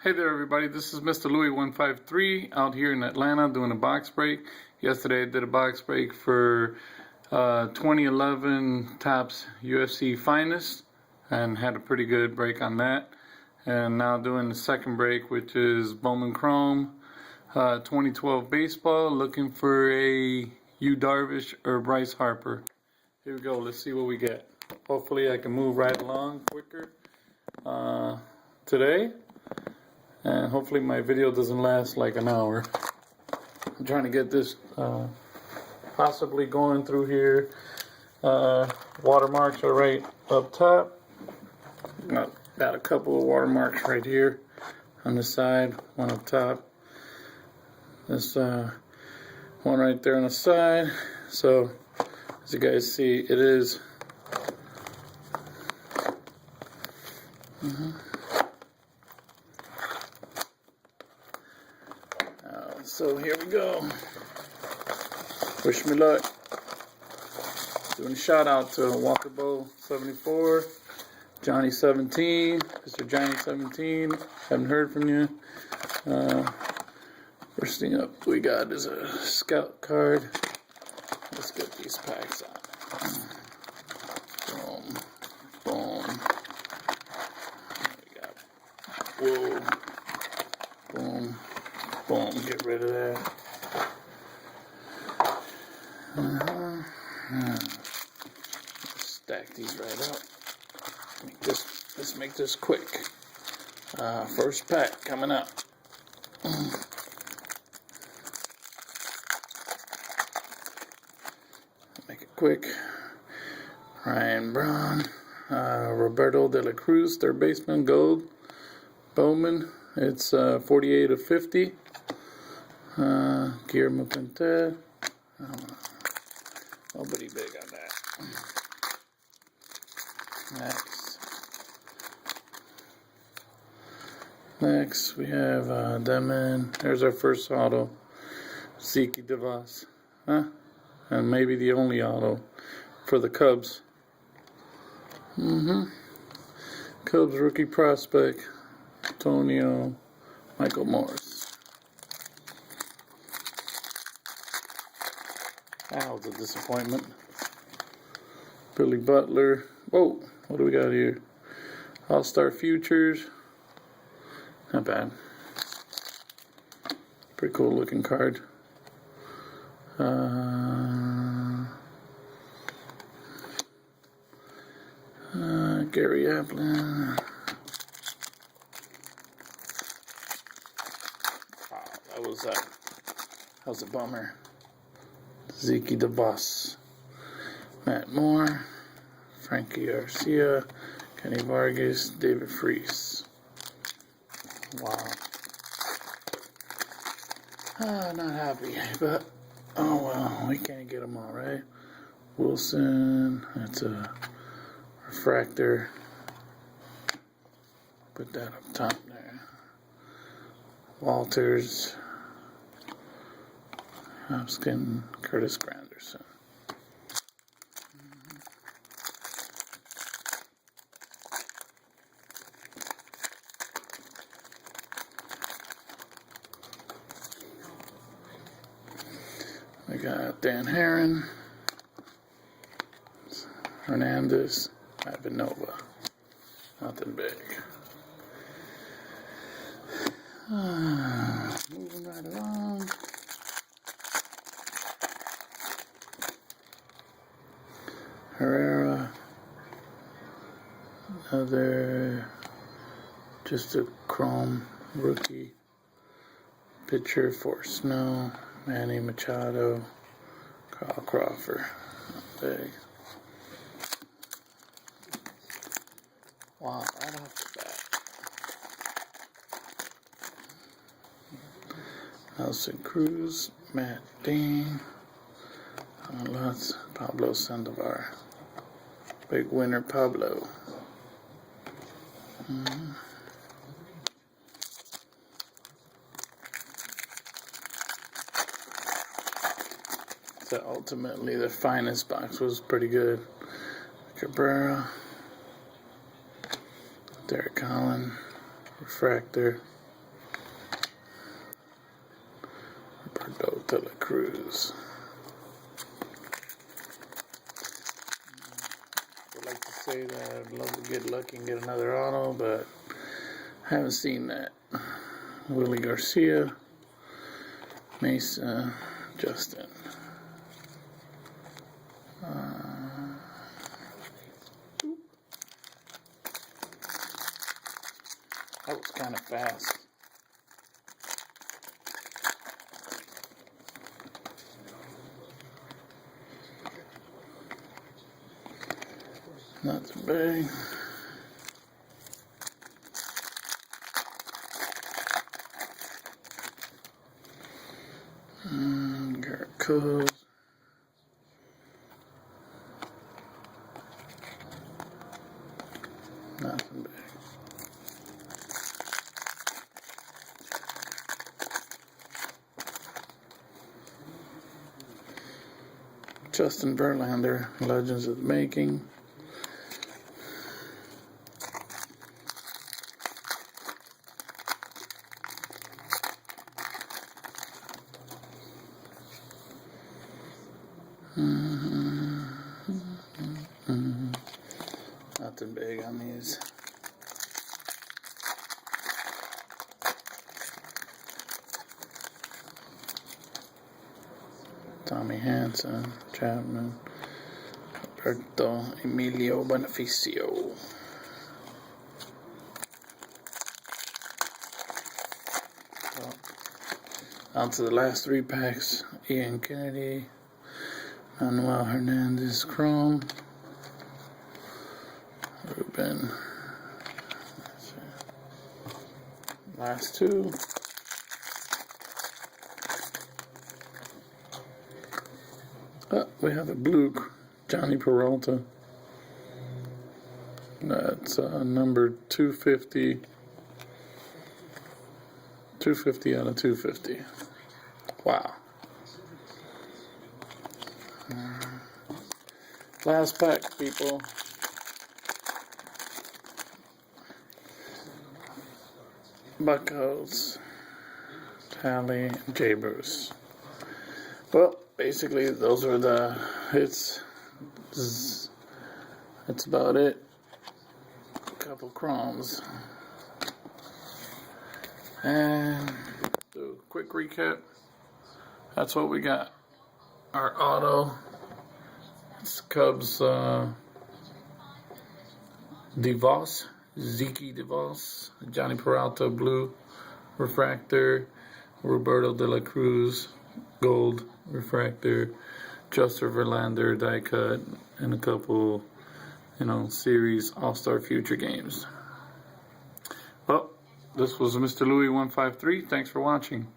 Hey there everybody, this is Mr. Louie 153 out here in Atlanta doing a box break. Yesterday I did a box break for 2011 Topps UFC Finest and had a pretty good break on that. And now doing the second break, which is Bowman Chrome 2012 Baseball, looking for a Yu Darvish or Bryce Harper. Here we go, let's see what we get. Hopefully I can move right along quicker today. And hopefully my video doesn't last like an hour. I'm trying to get this possibly going through here. Watermarks are right up top. Got a couple of watermarks right here on the side, one up top. This one right there on the side. So as you guys see, it is so here we go. Wish me luck. Doing a shout out to Walker Bow 74, Johnny 17, Mr. Johnny 17. Haven't heard from you. First thing up we got is a scout card. Let's get these packs out. Boom, boom. We got, whoa, boom. Boom, get rid of that. Stack these right up. Let's make this quick. First pack coming up. Make it quick. Ryan Braun, Roberto De La Cruz, third baseman, gold. Bowman, it's 48 of 50. Guillermo Pinter, nobody big on that. Next we have Bowman. There's our first auto, Zeke DeVos, and maybe the only auto for the Cubs. Cubs rookie prospect, Antonio Michael Morris. That was a disappointment. Billy Butler. Whoa, what do we got here? All-Star Futures. Not bad. Pretty cool looking card. Gary Applin. Wow, that was a bummer. Zeke DeVos, Matt Moore, Frankie Garcia, Kenny Vargas, David Freese. Wow. Not happy, but oh well, we can't get them all, right? Wilson, that's a refractor. Put that up top there. Walters. I'm just getting Curtis Granderson. We got Dan Herron, Hernandez, Ivanova. Nothing big. Moving right along. Herrera, another just a chrome rookie pitcher for Snow, Manny Machado, Carl Crawford. Big. Wow, right off the bat. Nelson Cruz, Matt Dean, lots. Pablo Sandoval. Big winner, Pablo. So ultimately, the finest box was pretty good. Cabrera, Derek Collin, Refractor, de la Cruz. I'd like to say that I'd love to get lucky and get another auto, but I haven't seen that. Willie Garcia, Mesa, Justin. That was kind of fast. Not too big. Garrett Cole. Nothing big. Justin Verlander, Legends of the Making. Nothing big on these. Tommy Hanson, Chapman, Alberto Emilio Beneficio. On to the last 3 packs. Ian Kennedy, Manuel Hernandez Chrome, Ruben. Last 2. We have a blue Johnny Peralta. That's number 250. 250 out of 250. Wow. Last pack, people. Buckos, Tally, and J. Bruce. Well, basically, those are the hits. That's about it. A couple chromes. And do a quick recap. That's what we got. Our auto. It's Cubs DeVos. Zeke DeVos. Johnny Peralta blue refractor. Roberto de la Cruz gold refractor, Justin Verlander die cut, and a couple, series All-Star Future games. Well, this was Mr. Louie 153. Thanks for watching.